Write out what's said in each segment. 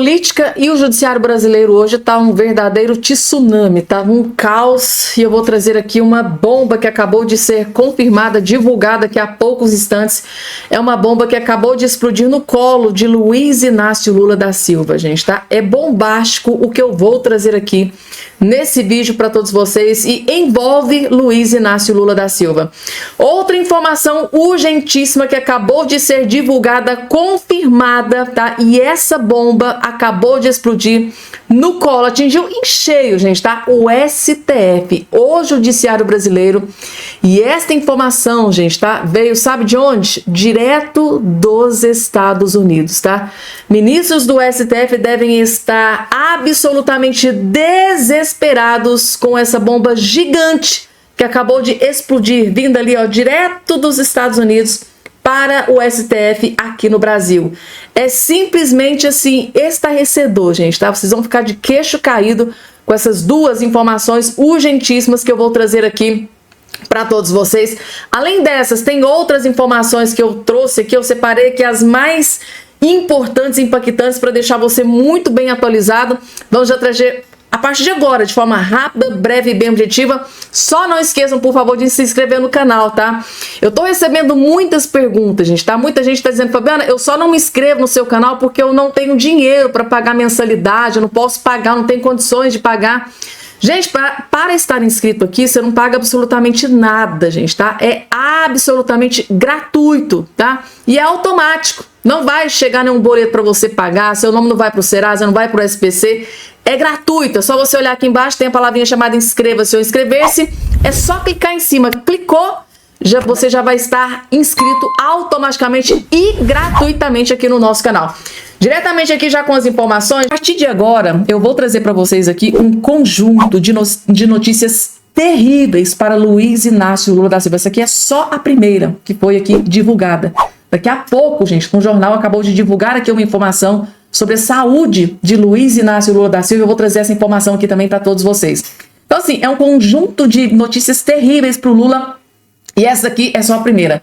política e o judiciário brasileiro hoje tá um verdadeiro tsunami, tá um caos, e eu vou trazer aqui uma bomba que acabou de ser confirmada, divulgada aqui há poucos instantes. É uma bomba que acabou de explodir no colo de Luiz Inácio Lula da Silva, gente, tá? É bombástico o que eu vou trazer aqui nesse vídeo para todos vocês e envolve Luiz Inácio Lula da Silva. Outra informação urgentíssima que acabou de ser divulgada, confirmada, tá? E essa bomba acabou de explodir no colo, atingiu em cheio, gente, tá? O STF, o Judiciário Brasileiro. E esta informação, gente, tá? Veio, sabe de onde? Direto dos Estados Unidos, tá? Ministros do STF devem estar absolutamente desesperados com essa bomba gigante que acabou de explodir, vindo ali, ó, direto dos Estados Unidos para o STF aqui no Brasil. É simplesmente assim, estarrecedor, gente, tá? Vocês vão ficar de queixo caído com essas duas informações urgentíssimas que eu vou trazer aqui para todos vocês. Além dessas, tem outras informações que eu trouxe aqui, eu separei aqui as mais importantes e impactantes para deixar você muito bem atualizado. Vamos já trazer a partir de agora, de forma rápida, breve e bem objetiva. Só não esqueçam, por favor, de se inscrever no canal, tá? Eu tô recebendo muitas perguntas, gente, tá? Muita gente tá dizendo, Fabiana, eu só não me inscrevo no seu canal porque eu não tenho dinheiro para pagar mensalidade, eu não posso pagar, não tenho condições de pagar. Gente, para estar inscrito aqui, você não paga absolutamente nada, gente, tá? É absolutamente gratuito, tá? E é automático. Não vai chegar nenhum boleto para você pagar, seu nome não vai para o Serasa, não vai para o SPC. É gratuito, é só você olhar aqui embaixo, tem a palavrinha chamada inscreva-se ou inscrever-se. É só clicar em cima, clicou, você já vai estar inscrito automaticamente e gratuitamente aqui no nosso canal. Diretamente aqui já com as informações, a partir de agora eu vou trazer para vocês aqui um conjunto de notícias terríveis para Luiz Inácio Lula da Silva. Essa aqui é só a primeira que foi aqui divulgada. Daqui a pouco, gente, um jornal acabou de divulgar aqui uma informação sobre a saúde de Luiz Inácio Lula da Silva. Eu vou trazer essa informação aqui também para todos vocês. Então, assim, é um conjunto de notícias terríveis para o Lula e essa daqui é só a primeira.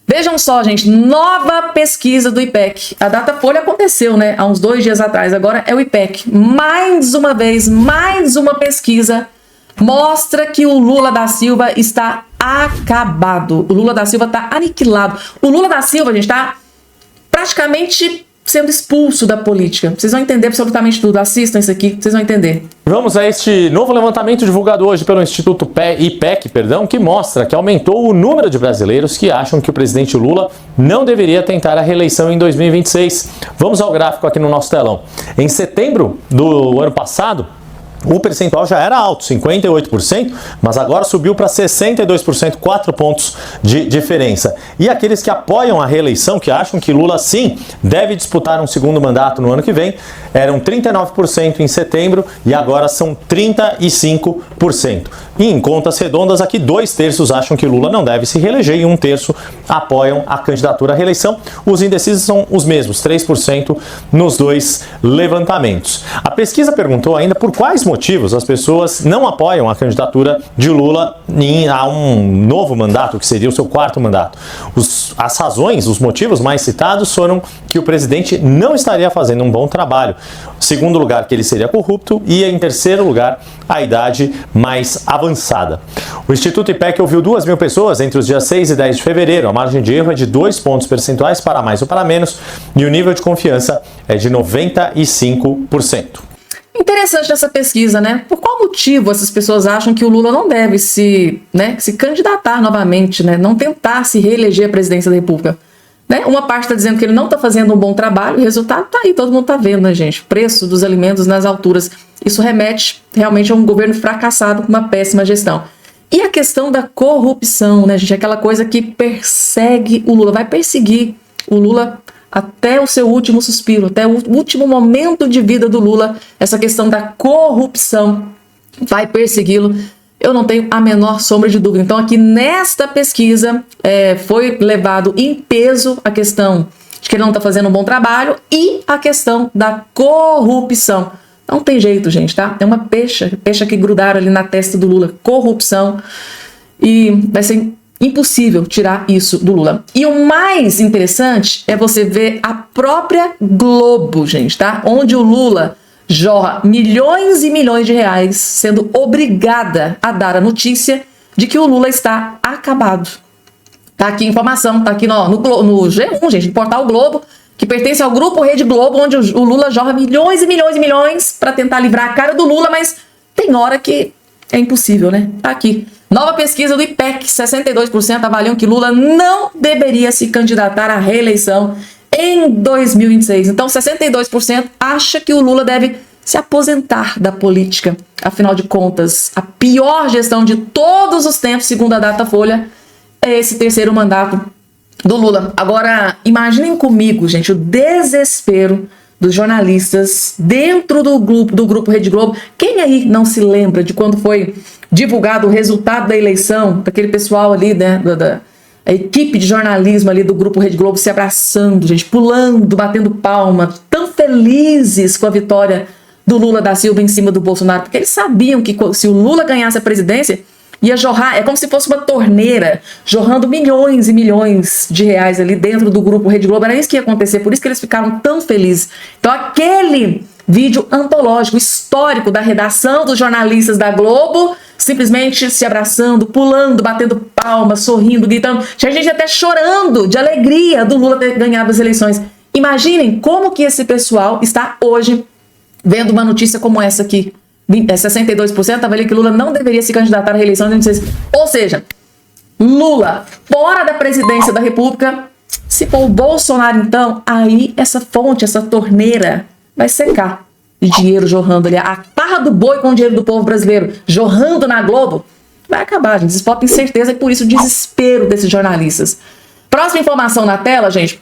Vejam só, gente, nova pesquisa do IPEC. A Datafolha aconteceu, né, há uns 2 dias atrás, agora é o IPEC. Mais uma vez, mais uma pesquisa mostra que o Lula da Silva está acabado. O Lula da Silva está aniquilado. O Lula da Silva, gente, está praticamente sendo expulso da política. Vocês vão entender absolutamente tudo. Assistam isso aqui, vocês vão entender. Vamos a este novo levantamento divulgado hoje pelo Instituto IPEC, que mostra que aumentou o número de brasileiros que acham que o presidente Lula não deveria tentar a reeleição em 2026. Vamos ao gráfico aqui no nosso telão. Em setembro do ano passado, o percentual já era alto, 58%, mas agora subiu para 62%, 4 pontos de diferença. E aqueles que apoiam a reeleição, que acham que Lula sim deve disputar um segundo mandato no ano que vem, eram 39% em setembro e agora são 35%. E em contas redondas, aqui 2/3 acham que Lula não deve se reeleger e 1/3 apoiam a candidatura à reeleição. Os indecisos são os mesmos, 3% nos dois levantamentos. A pesquisa perguntou ainda por quais motivos as pessoas não apoiam a candidatura de Lula a um novo mandato, que seria o seu 4º mandato. As razões, os motivos mais citados foram que o presidente não estaria fazendo um bom trabalho. Segundo lugar, que ele seria corrupto, e em terceiro lugar, a idade mais avançada. O Instituto IPEC ouviu 2.000 pessoas entre os dias 6 e 10 de fevereiro. A margem de erro é de 2 pontos percentuais para mais ou para menos, e o nível de confiança é de 95%. Interessante essa pesquisa, né? Por qual motivo essas pessoas acham que o Lula não deve se candidatar novamente, né? Não tentar se reeleger à presidência da República? Né? Uma parte está dizendo que ele não está fazendo um bom trabalho, e o resultado está aí, todo mundo está vendo, né, gente? Preço dos alimentos nas alturas. Isso remete realmente a um governo fracassado com uma péssima gestão. E a questão da corrupção, né, gente? Aquela coisa que persegue o Lula, vai perseguir o Lula até o seu último suspiro, até o último momento de vida do Lula. Essa questão da corrupção vai persegui-lo. Eu não tenho a menor sombra de dúvida. Então, aqui nesta pesquisa, foi levado em peso a questão de que ele não está fazendo um bom trabalho e a questão da corrupção. Não tem jeito, gente, tá? É uma pecha que grudaram ali na testa do Lula. Corrupção. E vai ser Impossível tirar isso do Lula. E o mais interessante é você ver a própria Globo, gente, tá? Onde o Lula jorra milhões e milhões de reais, sendo obrigada a dar a notícia de que o Lula está acabado. Tá aqui a informação, tá aqui no G1, gente, no portal Globo, que pertence ao grupo Rede Globo, onde o Lula jorra milhões e milhões e milhões para tentar livrar a cara do Lula, mas tem hora que é impossível, né? Tá aqui. Nova pesquisa do IPEC, 62% avaliam que Lula não deveria se candidatar à reeleição em 2026. Então, 62% acha que o Lula deve se aposentar da política. Afinal de contas, a pior gestão de todos os tempos, segundo a Datafolha, é esse terceiro mandato do Lula. Agora, imaginem comigo, gente, o desespero dos jornalistas dentro do grupo Rede Globo. Quem aí não se lembra de quando foi divulgado o resultado da eleição, daquele pessoal ali, né, a equipe de jornalismo ali do grupo Rede Globo se abraçando, gente, pulando, batendo palma, tão felizes com a vitória do Lula da Silva em cima do Bolsonaro, porque eles sabiam que se o Lula ganhasse a presidência, ia jorrar, é como se fosse uma torneira, jorrando milhões e milhões de reais ali dentro do grupo Rede Globo. Era isso que ia acontecer, por isso que eles ficaram tão felizes. Então aquele vídeo antológico, histórico da redação dos jornalistas da Globo, simplesmente se abraçando, pulando, batendo palmas, sorrindo, gritando. Tinha gente até chorando de alegria do Lula ter ganhado as eleições. Imaginem como que esse pessoal está hoje vendo uma notícia como essa aqui. 62% avalia que Lula não deveria se candidatar à reeleição em 2026. Ou seja, Lula fora da presidência da República. Se for o Bolsonaro, então, aí essa fonte, essa torneira vai secar de dinheiro jorrando ali. A farra do boi com o dinheiro do povo brasileiro jorrando na Globo vai acabar, gente. Vocês podem ter certeza, e por isso o desespero desses jornalistas. Próxima informação na tela, gente.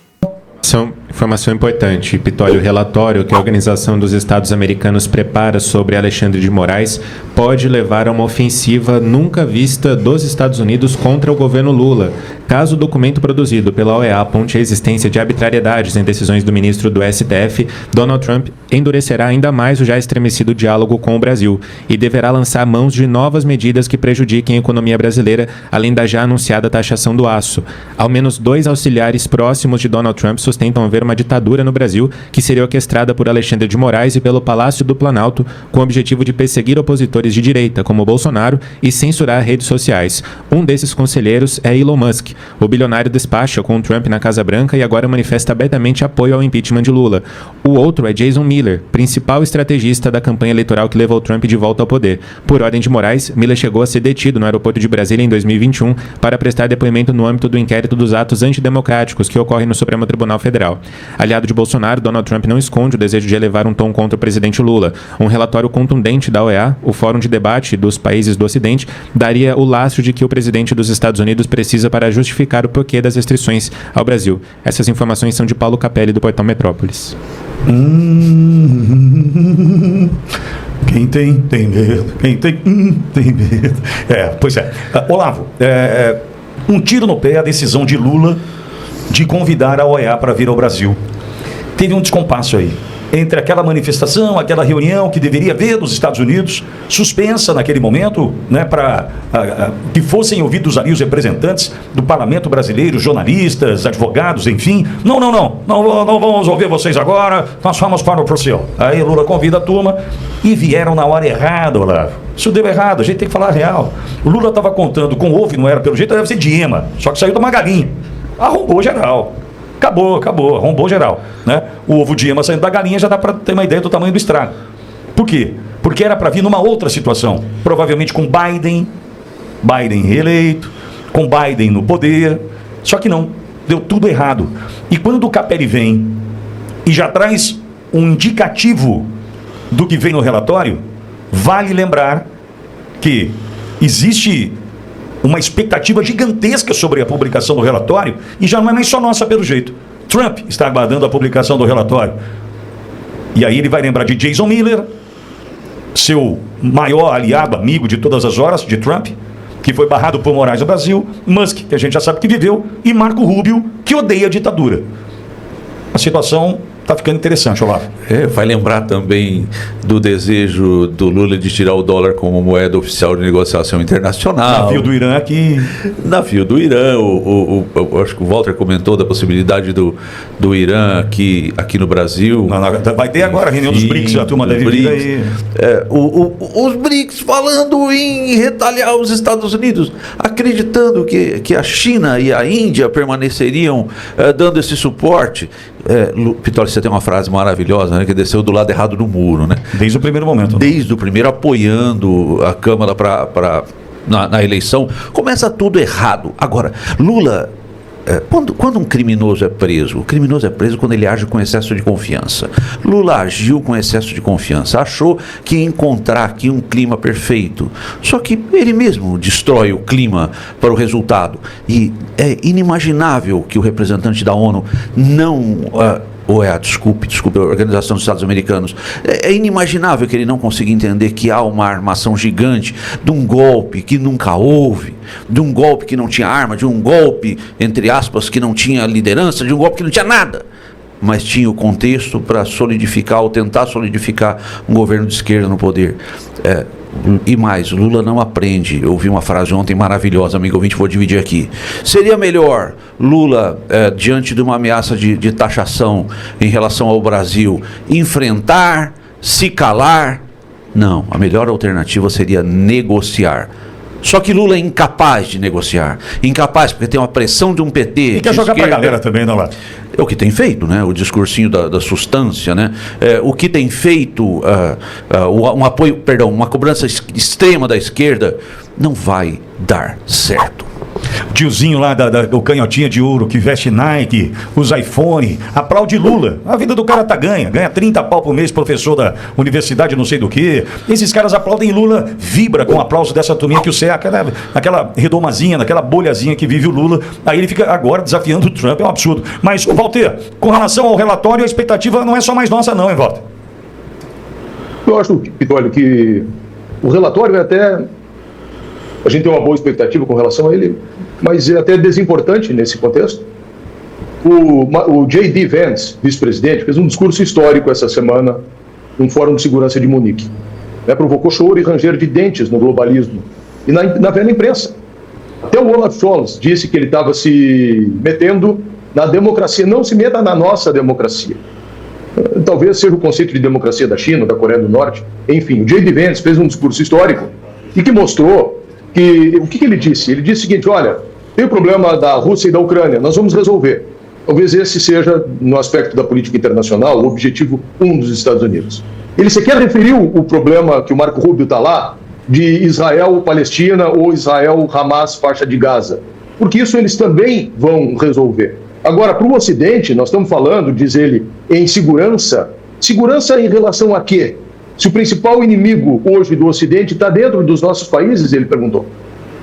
Informação importante. Pitoli, o relatório que a Organização dos Estados Americanos prepara sobre Alexandre de Moraes pode levar a uma ofensiva nunca vista dos Estados Unidos contra o governo Lula, caso o documento produzido pela OEA aponte a existência de arbitrariedades em decisões do ministro do STF. Donald Trump endurecerá ainda mais o já estremecido diálogo com o Brasil e deverá lançar mãos de novas medidas que prejudiquem a economia brasileira, além da já anunciada taxação do aço. Ao menos 2 auxiliares próximos de Donald Trump sustentam haver uma ditadura no Brasil que seria orquestrada por Alexandre de Moraes e pelo Palácio do Planalto, com o objetivo de perseguir opositores de direita, como Bolsonaro, e censurar redes sociais. Um desses conselheiros é Elon Musk. O bilionário despacha com Trump na Casa Branca e agora manifesta abertamente apoio ao impeachment de Lula. O outro é Jason Miller, principal estrategista da campanha eleitoral que levou Trump de volta ao poder. Por ordem de Moraes, Miller chegou a ser detido no aeroporto de Brasília em 2021 para prestar depoimento no âmbito do inquérito dos atos antidemocráticos que ocorrem no Supremo Tribunal Federal. Aliado de Bolsonaro, Donald Trump não esconde o desejo de elevar um tom contra o presidente Lula. Um relatório contundente da OEA, o Fórum de Debate dos Países do Ocidente, daria o lastro de que o presidente dos Estados Unidos precisa para justificar o porquê das restrições ao Brasil. Essas informações são de Paulo Capelli, do portal Metrópolis. Quem tem medo. Quem tem medo. Pois é. Olavo, um tiro no pé a decisão de Lula de convidar a OEA para vir ao Brasil. Teve um descompasso aí entre aquela manifestação, aquela reunião que deveria haver nos Estados Unidos, suspensa naquele momento, né, para que fossem ouvidos ali os representantes do parlamento brasileiro, jornalistas, advogados, enfim. Não vamos ouvir vocês agora, nós vamos para o Brasil. Aí Lula convida a turma e vieram na hora errada, Olavo. Isso deu errado, a gente tem que falar a real. O Lula estava contando com ovo, não era pelo jeito, deve ser de ema, só que saiu de uma galinha. Arrombou geral. Acabou, arrombou geral, né? O ovo de ema saindo da galinha já dá para ter uma ideia do tamanho do estrago. Por quê? Porque era para vir numa outra situação, provavelmente com Biden reeleito, com Biden no poder, só que não, deu tudo errado. E quando o Capelli vem e já traz um indicativo do que vem no relatório, vale lembrar que existe uma expectativa gigantesca sobre a publicação do relatório, e já não é mais só nossa pelo jeito. Trump está aguardando a publicação do relatório. E aí ele vai lembrar de Jason Miller, seu maior aliado, amigo de todas as horas, de Trump, que foi barrado por Moraes no Brasil, Musk, que a gente já sabe que viveu, e Marco Rubio, que odeia a ditadura. A situação Tá ficando interessante, Olavo. Vai lembrar também do desejo do Lula de tirar o dólar como moeda oficial de negociação internacional. Navio do Irã aqui. Navio do Irã. Acho que o Walter comentou da possibilidade do Irã aqui no Brasil. Vai ter agora a reunião dos BRICS, a turma deve vir aí. Os BRICS falando em retalhar os Estados Unidos, acreditando que a China e a Índia permaneceriam dando esse suporte. Pitório, você tem uma frase maravilhosa, né, que desceu do lado errado do muro, né? Desde o primeiro momento. Desde o primeiro, apoiando a Câmara na eleição. Começa tudo errado. Agora, Lula, quando um criminoso é preso, o criminoso é preso quando ele age com excesso de confiança. Lula agiu com excesso de confiança, achou que ia encontrar aqui um clima perfeito, só que ele mesmo destrói o clima para o resultado. E é inimaginável que o representante da ONU não... desculpe, a Organização dos Estados Americanos. É inimaginável que ele não consiga entender que há uma armação gigante de um golpe que nunca houve, de um golpe que não tinha arma, de um golpe, entre aspas, que não tinha liderança, de um golpe que não tinha nada, mas tinha o contexto para solidificar ou tentar solidificar um governo de esquerda no poder. E mais, Lula não aprende. Eu ouvi uma frase ontem maravilhosa, amigo ouvinte, vou dividir aqui. Seria melhor Lula, diante de uma ameaça de taxação em relação ao Brasil, enfrentar, se calar? Não, a melhor alternativa seria negociar. Só que Lula é incapaz de negociar. Incapaz, porque tem uma pressão de um PT. E quer jogar pra galera também, não lá? É o que tem feito, né? O discursinho da substância, né? O que tem feito, uma cobrança extrema da esquerda, não vai dar certo. Tiozinho lá do canhotinha de ouro que veste Nike, usa iPhone, aplaude Lula. A vida do cara ganha 30 pau por mês, professor da universidade não sei do que. Esses caras aplaudem Lula, vibra com o aplauso dessa turminha que o céu, aquela redomazinha, naquela bolhazinha que vive o Lula. Aí ele fica agora desafiando o Trump, é um absurdo. Mas, Walter, com relação ao relatório, a expectativa não é só mais nossa não, hein, Walter? Eu acho, Pitório, que o relatório é até... A gente tem uma boa expectativa com relação a ele, mas é até desimportante nesse contexto. O J.D. Vance, vice-presidente, fez um discurso histórico essa semana no Fórum de Segurança de Munique. Provocou choro e ranger de dentes no globalismo e na velha imprensa. Até o Olaf Scholz disse que ele estava se metendo na democracia. Não se meta na nossa democracia. Talvez seja o conceito de democracia da China, da Coreia do Norte. Enfim, o J.D. Vance fez um discurso histórico e que mostrou o que ele disse? Ele disse o seguinte: olha, tem o problema da Rússia e da Ucrânia, nós vamos resolver. Talvez esse seja, no aspecto da política internacional, o objetivo 1 dos Estados Unidos. Ele sequer referiu o problema que o Marco Rubio está lá, de Israel-Palestina ou Israel-Hamas, faixa de Gaza, porque isso eles também vão resolver. Agora, para o Ocidente, nós estamos falando, diz ele, em segurança. Segurança em relação a quê? Se o principal inimigo hoje do Ocidente está dentro dos nossos países, ele perguntou.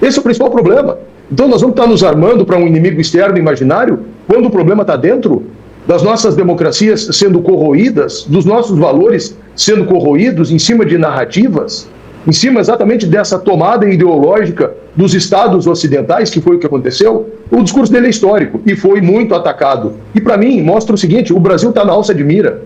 Esse é o principal problema. Então nós vamos estar nos armando para um inimigo externo imaginário quando o problema está dentro das nossas democracias sendo corroídas, dos nossos valores sendo corroídos em cima de narrativas, em cima exatamente dessa tomada ideológica dos estados ocidentais, que foi o que aconteceu. O discurso dele é histórico e foi muito atacado. E para mim mostra o seguinte: o Brasil está na alça de mira.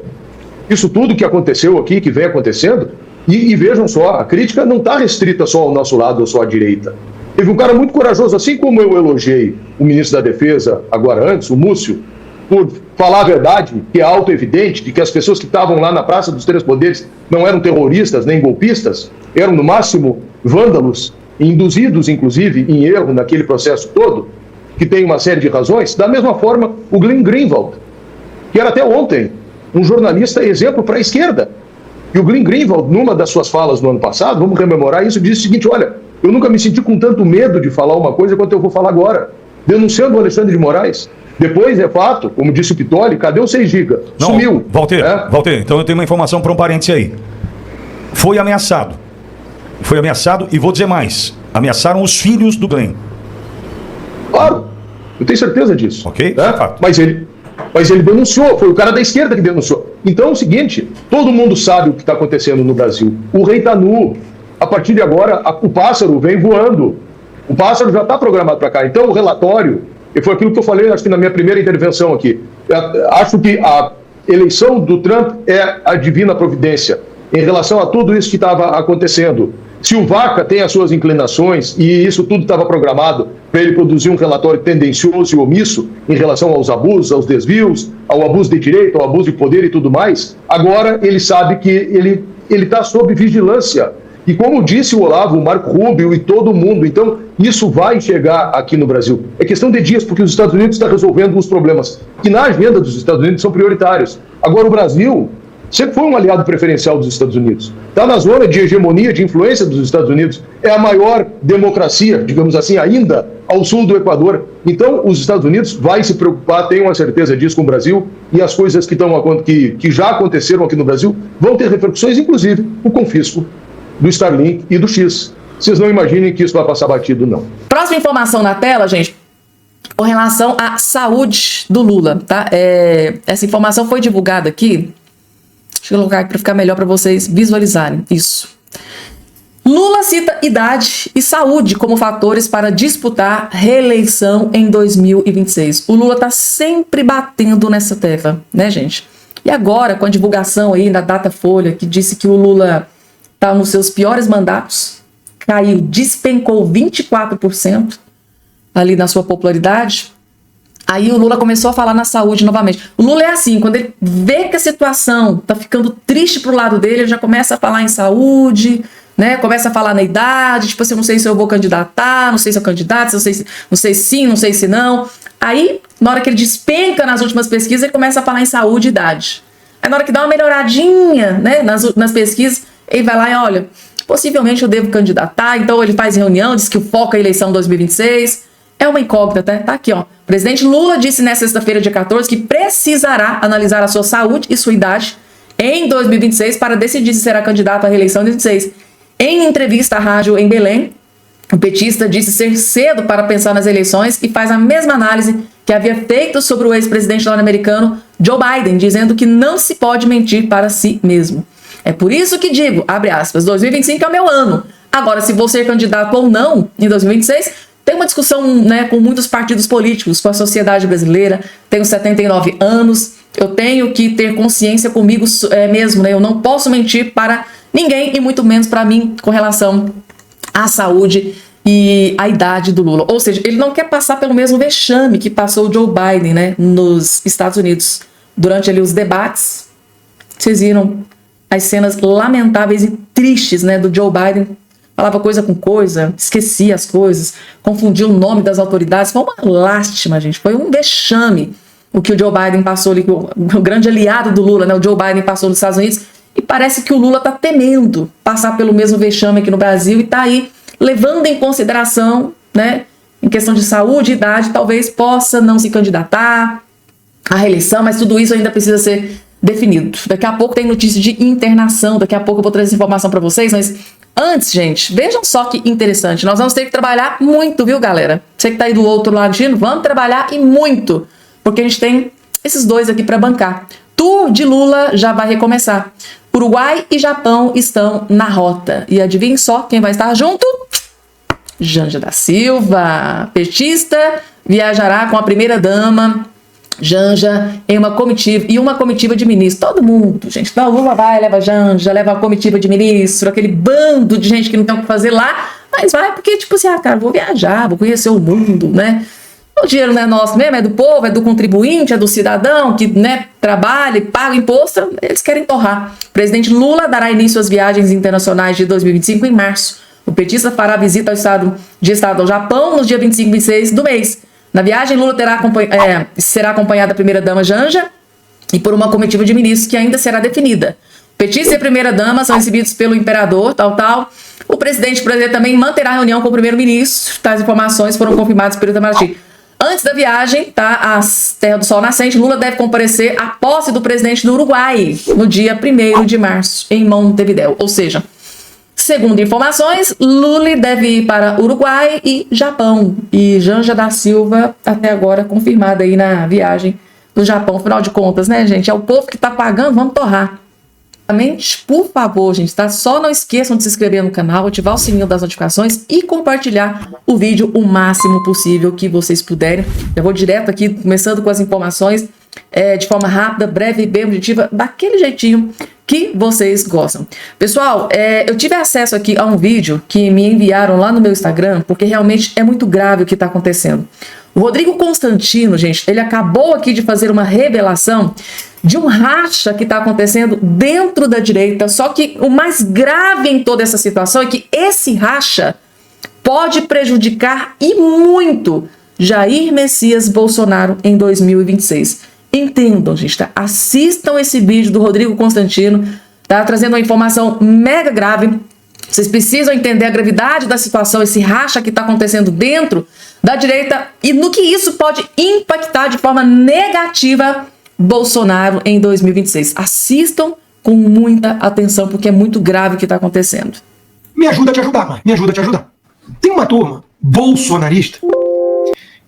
Isso tudo que aconteceu aqui, que vem acontecendo, e vejam só, a crítica não está restrita só ao nosso lado ou só à direita. Teve um cara muito corajoso, assim como eu elogiei o ministro da Defesa, agora antes, o Múcio, por falar a verdade, que é auto-evidente, de que as pessoas que estavam lá na Praça dos Três Poderes não eram terroristas nem golpistas, eram no máximo vândalos, induzidos inclusive em erro naquele processo todo, que tem uma série de razões. Da mesma forma, o Glenn Greenwald, que era até ontem um jornalista exemplo para a esquerda. E o Glenn Greenwald, numa das suas falas no ano passado, vamos rememorar isso, disse o seguinte: olha, eu nunca me senti com tanto medo de falar uma coisa quanto eu vou falar agora, denunciando o Alexandre de Moraes. Depois, é fato, como disse o Pittoli, cadê o 6 GB? Sumiu. Walter, então eu tenho uma informação para um parêntese aí. Foi ameaçado e vou dizer mais, ameaçaram os filhos do Glenn. Claro, eu tenho certeza disso. Ok, fato. Mas ele denunciou, foi o cara da esquerda que denunciou. Então é o seguinte, todo mundo sabe o que está acontecendo no Brasil. O rei está nu. A partir de agora, o pássaro vem voando. O pássaro já está programado para cá. Então o relatório, e foi aquilo que eu falei, acho que na minha primeira intervenção aqui, acho que eleição do Trump é a divina providência em relação a tudo isso que estava acontecendo. Se o Vaca tem as suas inclinações e isso tudo estava programado para ele produzir um relatório tendencioso e omisso em relação aos abusos, aos desvios, ao abuso de direito, ao abuso de poder e tudo mais, agora ele sabe que ele está sob vigilância. E como disse o Olavo, o Marco Rubio e todo mundo, então isso vai chegar aqui no Brasil. É questão de dias, porque os Estados Unidos estão resolvendo os problemas que na agenda dos Estados Unidos são prioritários. Agora o Brasil sempre foi um aliado preferencial dos Estados Unidos. Está na zona de hegemonia, de influência dos Estados Unidos. É a maior democracia, digamos assim, ainda ao sul do Equador. Então, os Estados Unidos vai se preocupar, tenho uma certeza disso, com o Brasil, e as coisas que já aconteceram aqui no Brasil vão ter repercussões, inclusive o confisco do Starlink e do X. Vocês não imaginem que isso vai passar batido, não. Próxima informação na tela, gente, com relação à saúde do Lula, tá? Essa informação foi divulgada aqui. Deixa eu colocar aqui para ficar melhor para vocês visualizarem isso. Lula cita idade e saúde como fatores para disputar reeleição em 2026. O Lula está sempre batendo nessa tecla, né, gente? E agora, com a divulgação aí da Datafolha, que disse que o Lula está nos seus piores mandatos, caiu, despencou 24% ali na sua popularidade. Aí o Lula começou a falar na saúde novamente. O Lula é assim, quando ele vê que a situação tá ficando triste pro lado dele, ele já começa a falar em saúde, né? Começa a falar na idade, tipo assim, não sei se eu vou candidatar, não sei se eu candidato, não sei se sim, não sei se não. Aí, na hora que ele despenca nas últimas pesquisas, ele começa a falar em saúde e idade. Aí na hora que dá uma melhoradinha, né, nas pesquisas, ele vai lá e olha, possivelmente eu devo candidatar, então ele faz reunião, diz que o foco é a eleição 2026. É uma incógnita, tá aqui, ó. O presidente Lula disse nesta sexta-feira, dia 14, que precisará analisar a sua saúde e sua idade em 2026 para decidir se será candidato à reeleição em 2026. Em entrevista à rádio em Belém, o petista disse ser cedo para pensar nas eleições e faz a mesma análise que havia feito sobre o ex-presidente norte-americano Joe Biden, dizendo que não se pode mentir para si mesmo. É por isso que digo, abre aspas, 2025 é o meu ano. Agora, se vou ser candidato ou não em 2026... Tem uma discussão, né, com muitos partidos políticos, com a sociedade brasileira. Tenho 79 anos, eu tenho que ter consciência comigo mesmo, né? Eu não posso mentir para ninguém e muito menos para mim com relação à saúde e à idade do Lula. Ou seja, ele não quer passar pelo mesmo vexame que passou o Joe Biden, né, nos Estados Unidos. Durante ali os debates, vocês viram as cenas lamentáveis e tristes, né, do Joe Biden. Falava coisa com coisa, esquecia as coisas, confundia o nome das autoridades. Foi uma lástima, gente. Foi um vexame o que o Joe Biden passou ali, o grande aliado do Lula, né? O Joe Biden passou nos Estados Unidos. E parece que o Lula está temendo passar pelo mesmo vexame aqui no Brasil e está aí levando em consideração, né? Em questão de saúde e idade, talvez possa não se candidatar à reeleição, mas tudo isso ainda precisa ser definido. Daqui a pouco tem notícia de internação, daqui a pouco eu vou trazer essa informação para vocês, mas antes, gente, vejam só que interessante. Nós vamos ter que trabalhar muito, viu, galera? Você que tá aí do outro ladinho, vamos trabalhar e muito. Porque a gente tem esses dois aqui para bancar. Tour de Lula já vai recomeçar. Uruguai e Japão estão na rota. E adivinhem só quem vai estar junto? Janja da Silva. Petista viajará com a primeira-dama Janja em uma comitiva de ministros. Todo mundo, gente. Então, Lula vai, leva Janja, leva a comitiva de ministro, aquele bando de gente que não tem o que fazer lá, mas vai porque, tipo assim, cara, vou viajar, vou conhecer o mundo, né? O dinheiro não é nosso mesmo, é do povo, é do contribuinte, é do cidadão que, né, trabalha e paga imposto, eles querem torrar. O presidente Lula dará início às viagens internacionais de 2025 em março. O petista fará visita ao estado ao Japão nos dias 25 e 26 do mês. Na viagem, Lula será acompanhada da primeira-dama Janja e por uma comitiva de ministros que ainda será definida. O petista e a primeira-dama são recebidos pelo imperador, O presidente brasileiro também manterá reunião com o primeiro-ministro. Tais informações foram confirmadas pelo Itamaraty. Antes da viagem, a Terra do Sol Nascente, Lula deve comparecer à posse do presidente do Uruguai no dia 1º de março, em Montevidéu. Ou seja, segundo informações, Lula deve ir para Uruguai e Japão. E Janja da Silva, até agora, confirmada aí na viagem do Japão. Afinal de contas, né, gente? É o povo que tá pagando, vamos torrar. Por favor, gente, tá? Só não esqueçam de se inscrever no canal, ativar o sininho das notificações e compartilhar o vídeo o máximo possível que vocês puderem. Eu vou direto aqui, começando com as informações. de forma rápida, breve e bem objetiva, daquele jeitinho que vocês gostam. Pessoal, eu tive acesso aqui a um vídeo que me enviaram lá no meu Instagram, porque realmente é muito grave o que está acontecendo. O Rodrigo Constantino, gente, ele acabou aqui de fazer uma revelação de um racha que está acontecendo dentro da direita, só que o mais grave em toda essa situação é que esse racha pode prejudicar e muito Jair Messias Bolsonaro em 2026. Entendam, gente, tá? Assistam esse vídeo do Rodrigo Constantino, tá? Trazendo uma informação mega grave. Vocês precisam entender a gravidade da situação, esse racha que está acontecendo dentro da direita e no que isso pode impactar de forma negativa Bolsonaro em 2026. Assistam com muita atenção, porque é muito grave o que está acontecendo. Me ajuda a te ajudar, mãe. Me ajuda a te ajudar. Tem uma turma bolsonarista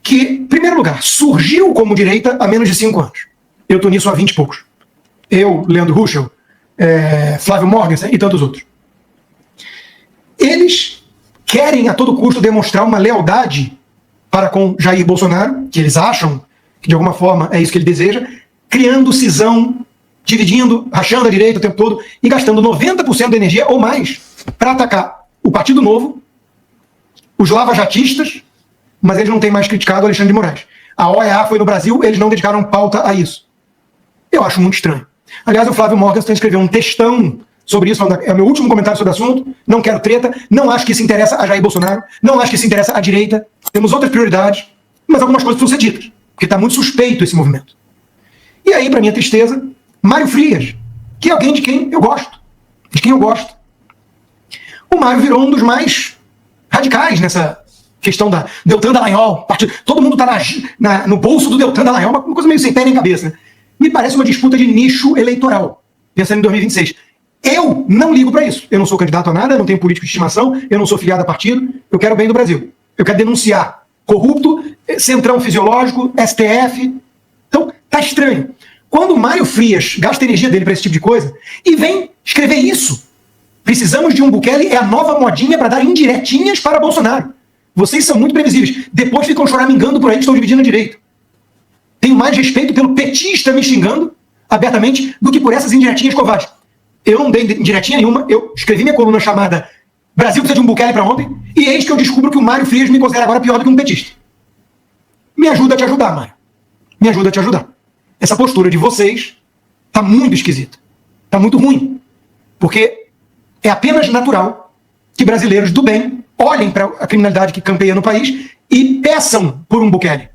que, em primeiro lugar, surgiu como direita há menos de 5 anos. Eu estou nisso há 20 e poucos. Eu, Leandro Ruschel, Flávio Morgenstern e tantos outros. Eles querem a todo custo demonstrar uma lealdade para com Jair Bolsonaro, que eles acham que de alguma forma é isso que ele deseja, criando cisão, dividindo, rachando a direita o tempo todo e gastando 90% da energia ou mais para atacar o Partido Novo, os lavajatistas, mas eles não têm mais criticado o Alexandre de Moraes. A OEA foi no Brasil, eles não dedicaram pauta a isso. Eu acho muito estranho. Aliás, o Flávio Morgenstern escreveu um textão sobre isso, é o meu último comentário sobre o assunto, não quero treta, não acho que isso interessa a Jair Bolsonaro, não acho que isso interessa à direita, temos outras prioridades, mas algumas coisas precisam ser ditas, porque está muito suspeito esse movimento. E aí, para minha tristeza, Mário Frias, que é alguém de quem eu gosto, O Mário virou um dos mais radicais nessa questão da Deltan Dallagnol, todo mundo está no bolso do Deltan Dallagnol, uma coisa meio sem pé nem cabeça. Né? Me parece uma disputa de nicho eleitoral, pensando em 2026. Eu não ligo para isso. Eu não sou candidato a nada, eu não tenho político de estimação, eu não sou filiado a partido, eu quero o bem do Brasil. Eu quero denunciar corrupto, centrão fisiológico, STF. Então, tá estranho. Quando o Mário Frias gasta a energia dele para esse tipo de coisa e vem escrever isso, precisamos de um Bukele, é a nova modinha para dar indiretinhas para Bolsonaro. Vocês são muito previsíveis. Depois ficam choramingando por aí que estão dividindo a direita. Tenho mais respeito pelo petista me xingando abertamente do que por essas indiretinhas covardes. Eu não dei indiretinha nenhuma, eu escrevi minha coluna chamada Brasil precisa de um Bukele para ontem, e eis que eu descubro que o Mário Frias me considera agora pior do que um petista. Me ajuda a te ajudar, Mário. Me ajuda a te ajudar. Essa postura de vocês está muito esquisita. Está muito ruim. Porque é apenas natural que brasileiros do bem olhem para a criminalidade que campeia no país e peçam por um Bukele.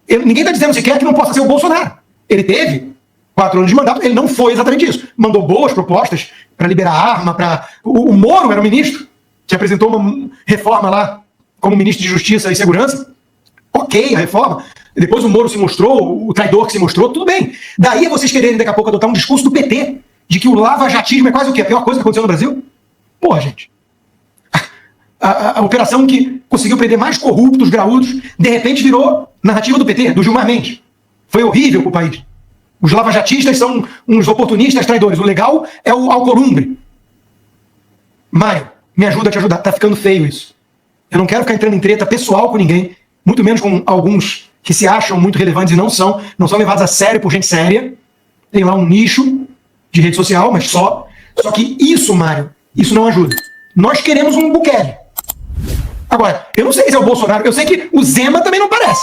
Ninguém está dizendo sequer que não possa ser o Bolsonaro. Ele teve 4 anos de mandato, ele não foi exatamente isso. Mandou boas propostas para liberar arma, o Moro era o ministro, que apresentou uma reforma lá como ministro de Justiça e Segurança. Ok, a reforma. Depois o Moro se mostrou, o traidor que se mostrou, tudo bem. Daí vocês quererem daqui a pouco adotar um discurso do PT, de que o lavajatismo é quase o quê? A pior coisa que aconteceu no Brasil? Porra, gente. A operação que conseguiu prender mais corruptos, graúdos, de repente virou narrativa do PT, do Gilmar Mendes. Foi horrível para o país. Os lavajatistas são uns oportunistas traidores. O legal é o Alcolumbre. Mário, me ajuda a te ajudar. Tá ficando feio isso. Eu não quero ficar entrando em treta pessoal com ninguém, muito menos com alguns que se acham muito relevantes e não são levados a sério por gente séria. Tem lá um nicho de rede social, mas só. Só que isso, Mário, isso não ajuda. Nós queremos um Bukele. Agora, eu não sei se é o Bolsonaro, eu sei que o Zema também não parece.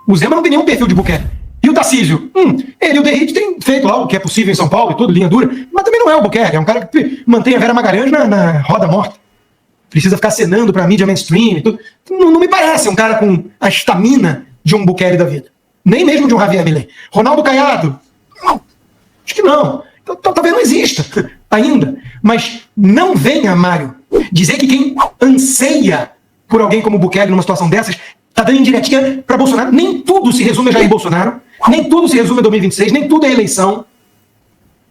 O Zema não tem nenhum perfil de Bukele. E o Tarcísio? Ele e o Derrite têm feito lá o que é possível em São Paulo e tudo, linha dura, mas também não é o Bukele, é um cara que mantém a Vera Magalhães na roda morta. Precisa ficar acenando pra mídia mainstream e tudo. Não me parece um cara com a estamina de um Bukele da vida. Nem mesmo de um Javier Milei. Ronaldo Caiado? Não, acho que não. Talvez não exista ainda. Mas não venha, Mário, dizer que quem anseia por alguém como o Bukele numa situação dessas tá dando indiretinha para Bolsonaro. Nem tudo se resume a Jair Bolsonaro, nem tudo se resume a 2026, nem tudo é eleição.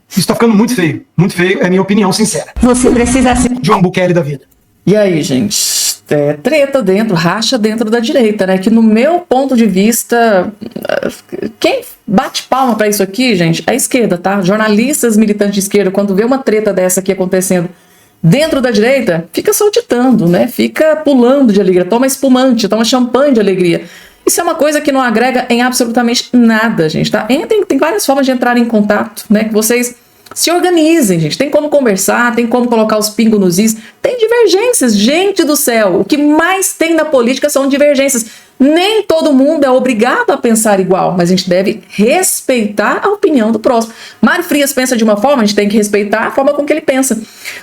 Isso tá ficando muito feio. Muito feio, é a minha opinião sincera. Você precisa ser de um Bukele da vida. E aí, gente? Treta dentro, racha dentro da direita, né? Que no meu ponto de vista, quem bate palma para isso aqui, gente, é a esquerda, tá? Jornalistas militantes de esquerda, quando vê uma treta dessa aqui acontecendo dentro da direita, fica saltitando, né? Fica pulando de alegria, toma espumante, toma champanhe de alegria. Isso é uma coisa que não agrega em absolutamente nada, gente, tá? Tem várias formas de entrar em contato, né? Que vocês se organizem, gente. Tem como conversar, tem como colocar os pingos nos is. Tem divergências, gente do céu. O que mais tem na política são divergências. Nem todo mundo é obrigado a pensar igual, mas a gente deve respeitar a opinião do próximo. Mário Frias pensa de uma forma, a gente tem que respeitar a forma com que ele pensa.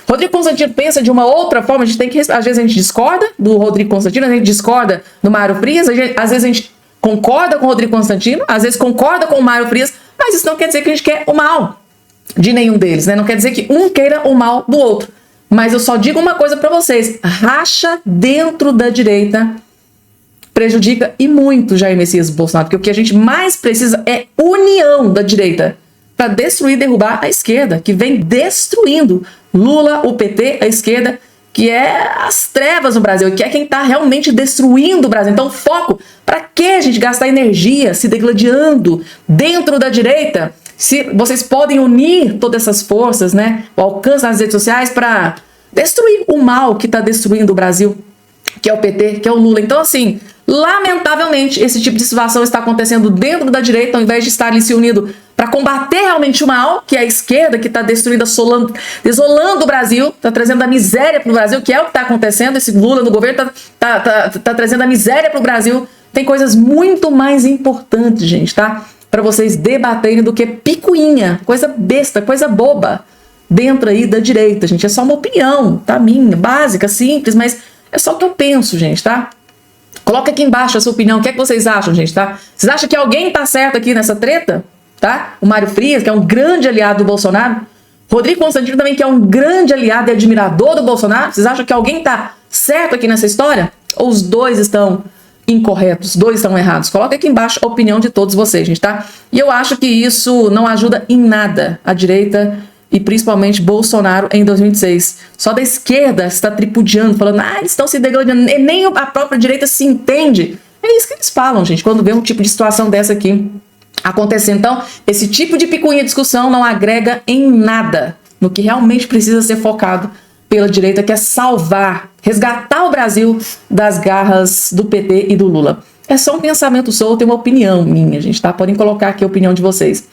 Rodrigo Constantino pensa de uma outra forma, a gente tem que às vezes a gente discorda do Rodrigo Constantino, a gente discorda do Mário Frias, às vezes a gente concorda com o Rodrigo Constantino, às vezes concorda com o Mário Frias, mas isso não quer dizer que a gente quer o mal de nenhum deles, né? Não quer dizer que um queira o mal do outro. Mas eu só digo uma coisa pra vocês: racha dentro da direita prejudica e muito Jair Messias Bolsonaro, porque o que a gente mais precisa é união da direita para destruir e derrubar a esquerda, que vem destruindo Lula, o PT, a esquerda, que é as trevas no Brasil, que é quem está realmente destruindo o Brasil. Então, foco, para que a gente gastar energia se degladiando dentro da direita, se vocês podem unir todas essas forças, né, o alcance nas redes sociais para destruir o mal que está destruindo o Brasil, que é o PT, que é o Lula. Então, assim, lamentavelmente, esse tipo de situação está acontecendo dentro da direita, ao invés de estarem se unindo para combater realmente o mal, que é a esquerda, que está destruindo, desolando o Brasil, está trazendo a miséria para o Brasil, que é o que está acontecendo. Esse Lula no governo tá trazendo a miséria para o Brasil. Tem coisas muito mais importantes, gente, tá? Para vocês debaterem do que picuinha, coisa besta, coisa boba dentro aí da direita, gente. É só uma opinião, tá? Minha, básica, simples, mas é só o que eu penso, gente, tá? Coloca aqui embaixo a sua opinião, o que é que vocês acham, gente, tá? Vocês acham que alguém tá certo aqui nessa treta, tá? O Mário Frias, que é um grande aliado do Bolsonaro. Rodrigo Constantino também, que é um grande aliado e admirador do Bolsonaro. Vocês acham que alguém tá certo aqui nessa história? Ou os dois estão incorretos, os dois estão errados? Coloca aqui embaixo a opinião de todos vocês, gente, tá? E eu acho que isso não ajuda em nada a direita e principalmente Bolsonaro em 2026. Só da esquerda está tripudiando, falando, eles estão se degladiando, nem a própria direita se entende. É isso que eles falam, gente, quando vê um tipo de situação dessa aqui acontecendo. Então, esse tipo de picuinha de discussão não agrega em nada no que realmente precisa ser focado pela direita, que é salvar, resgatar o Brasil das garras do PT e do Lula. É só um pensamento solto e uma opinião minha, gente, tá? Podem colocar aqui a opinião de vocês.